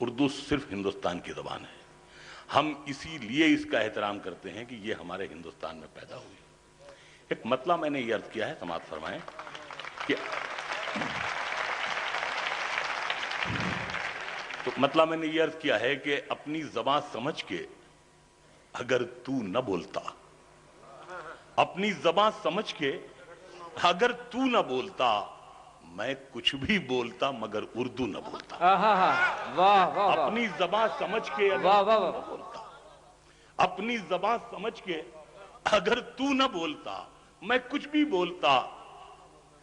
اردو صرف ہندوستان کی زبان ہے. ہم اسی لیے اس کا احترام کرتے ہیں کہ یہ ہمارے ہندوستان میں پیدا ہوئی. ایک مطلب میں نے یہ عرض کیا ہے، سماعت فرمائیں، کہ تو مطلب میں نے یہ عرض کیا ہے کہ اپنی زبان سمجھ کے اگر تو نہ بولتا، اپنی زبان سمجھ کے اگر تو نہ بولتا، میں کچھ بھی بولتا مگر اردو نہ بولتا. اپنی زبان سمجھ کے اگر تو نہ بولتا، اپنی زبان سمجھ کے اگر تو نہ بولتا، میں کچھ بھی بولتا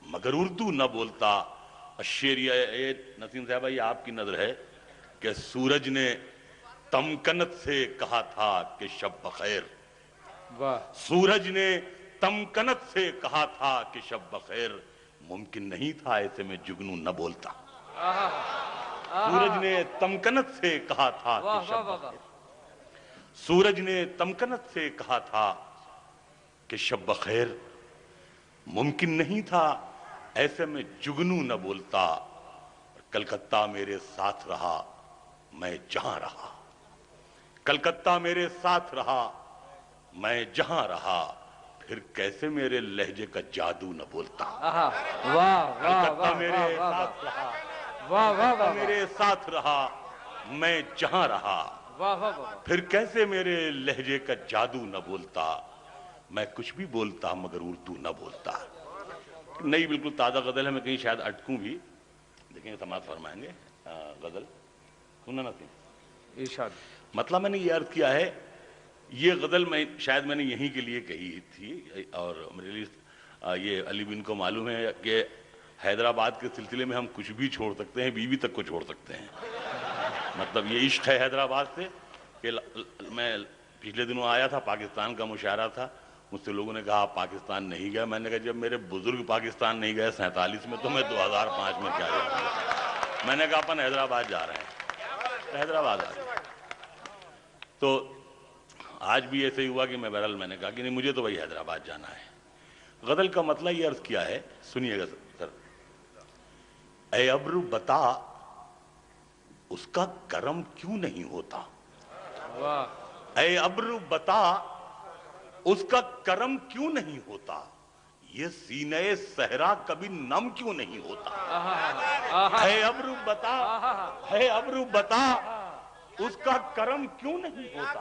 مگر اردو نہ بولتا. شعر یہ نسیم صاحبہ یہ آپ کی نظر ہے کہ سورج نے تمکنت سے کہا تھا کہ شب بخیر. سورج نے تمکنت سے کہا تھا کہ شب بخیر. ممکن نہیں تھا ایسے میں جگنو نہ بولتا. سورج نے تمکنت سے کہا تھا کہ شب بخیر. سورج نے تمکنت سے کہا تھا کہ شب بخیر. ممکن نہیں تھا ایسے میں جگنو نہ بولتا. کلکتہ میرے ساتھ رہا میں جہاں رہا. کلکتہ میرے ساتھ رہا میں جہاں رہا. پھر کیسے میرے لہجے کا جادو نہ بولتا. کلکتہ میرے ساتھ رہا، کلکتہ میرے ساتھ رہا میں جہاں رہا. پھر کیسے میرے لہجے کا جادو نہ بولتا. میں کچھ بھی بولتا مگر اردو نہ بولتا. نئی بالکل تازہ غزل ہے، میں کہیں شاید اٹکوں بھی، لیکن سماعت فرمائیں گے. غزل سننا نسیم ارشاد. مطلب میں نے یہ عرض کیا ہے، یہ غزل شاید میں نے یہیں کے لیے کہی تھی، اور میرے لیے یہ علی بن کو معلوم ہے کہ حیدرآباد کے سلسلے میں ہم کچھ بھی چھوڑ سکتے ہیں، بیوی تک کو چھوڑ سکتے ہیں. مطلب یہ عشق ہے حیدرآباد سے کہ میں پچھلے دنوں آیا تھا، پاکستان کا مشاعرہ تھا. مجھ سے لوگوں نے کہا آپ پاکستان نہیں گئے. میں نے کہا جب میرے بزرگ پاکستان نہیں گئے 47 میں تو میں 2005 میں کیا جاؤں. میں نے کہا اپن حیدرآباد جا رہے ہیں، حیدرآباد آ گئے. تو آج بھی ایسے ہی ہوا کہ میں نے کہا کہ نہیں مجھے تو وہی حیدرآباد جانا ہے. غزل کا مطلب یہ عرض کیا ہے، سنیے گا سر. اے ابرو بتا اس کا کرم کیوں نہیں ہوتا. اے ابرو بتا اس کا کرم کیوں نہیں ہوتا. یہ سینہ صحرا کبھی نم کیوں نہیں ہوتا. اے ابرو بتا، اے ابرو بتا اس کا کرم کیوں نہیں ہوتا.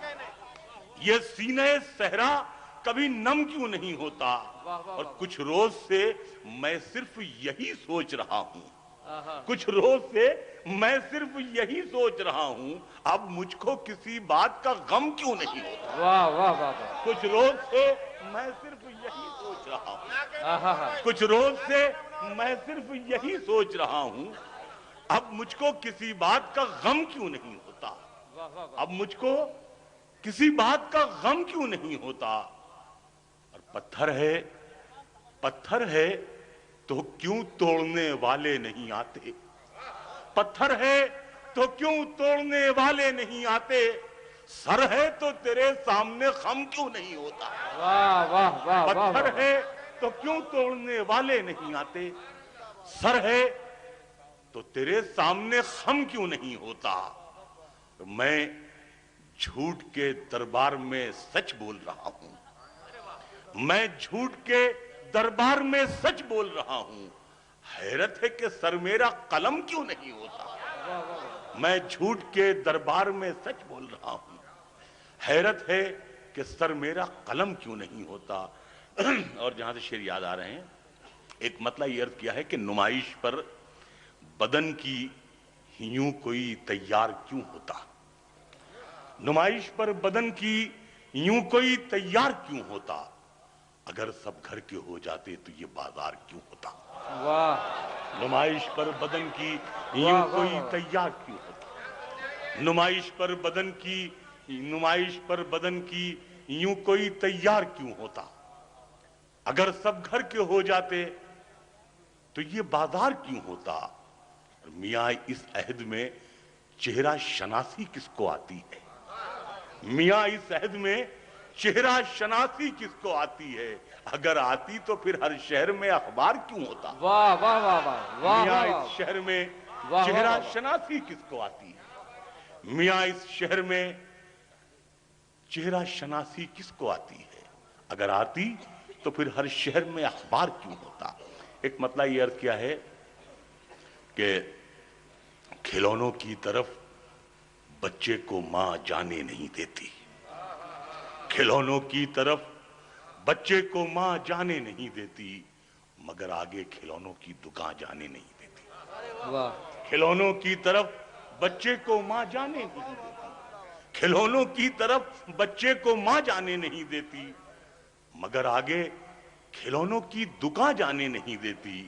یہ سینہ صحرا کبھی نم کیوں نہیں ہوتا. اور کچھ روز سے میں صرف یہی سوچ رہا ہوں، کچھ روز سے میں صرف یہی سوچ رہا ہوں، اب مجھ کو کسی بات کا غم کیوں نہیں ہوتا. کچھ روز سے میں صرف یہی سوچ رہا ہوں، کچھ روز سے میں صرف یہی سوچ رہا ہوں، اب مجھ کو کسی بات کا غم کیوں نہیں ہوتا. اب مجھ کو کسی بات کا غم کیوں نہیں ہوتا. اور پتھر ہے تو کیوں توڑنے والے نہیں آتے. پتھر ہے تو کیوں توڑنے والے نہیں آتے. سر ہے تو تیرے سامنے خم کیوں نہیں ہوتا. پتھر ہے تو کیوں توڑنے والے نہیں آتے. سر ہے تو تیرے سامنے خم کیوں نہیں ہوتا. میں جھوٹ کے دربار میں سچ بول رہا ہوں. میں جھوٹ کے دربار میں سچ بول رہا ہوں. حیرت ہے کہ سر میرا قلم کیوں نہیں ہوتا. میں جھوٹ کے دربار میں سچ بول رہا ہوں. حیرت ہے کہ سر میرا قلم کیوں نہیں ہوتا. اور جہاں سے شعر یاد آ رہے ہیں، ایک مطلب یہ عرض کیا ہے کہ نمائش پر بدن کی یوں کوئی تیار کیوں ہوتا. نمائش پر بدن کی یوں کوئی تیار کیوں ہوتا. اگر سب گھر کے ہو جاتے تو یہ بازار کیوں ہوتا. نمائش پر بدن کی یوں کوئی تیار کیوں ہوتا. نمائش پر بدن کی یوں کوئی تیار کیوں ہوتا. اگر سب گھر کے ہو جاتے تو یہ بازار کیوں ہوتا. میاں اس عہد میں چہرہ شناسی کس کو آتی ہے. میاں اس عہد میں چہرہ شناسی کس کو آتی ہے. اگر آتی تو پھر ہر شہر میں اخبار کیوں ہوتا. میاں اس شہر میں چہرہ شناسی کس کو آتی ہے. میاں اس شہر میں چہرہ شناسی کس کو آتی ہے؟ اگر آتی تو پھر ہر شہر میں اخبار کیوں ہوتا؟ ایک مطلب یہ عرض کیا ہے کہ کھلونوں کی طرف بچے کو ماں جانے نہیں دیتی، کھلونوں کی طرف بچے کو ماں جانے نہیں دیتی، مگر آگے کھلونوں کی دکان جانے نہیں دیتی۔ کھلونوں کی طرف بچے کو ماں جانے نہیں دیتی، کھلونوں کی طرف بچے کو ماں جانے نہیں دیتی، مگر آگے کھلونوں کی دکان جانے نہیں دیتی۔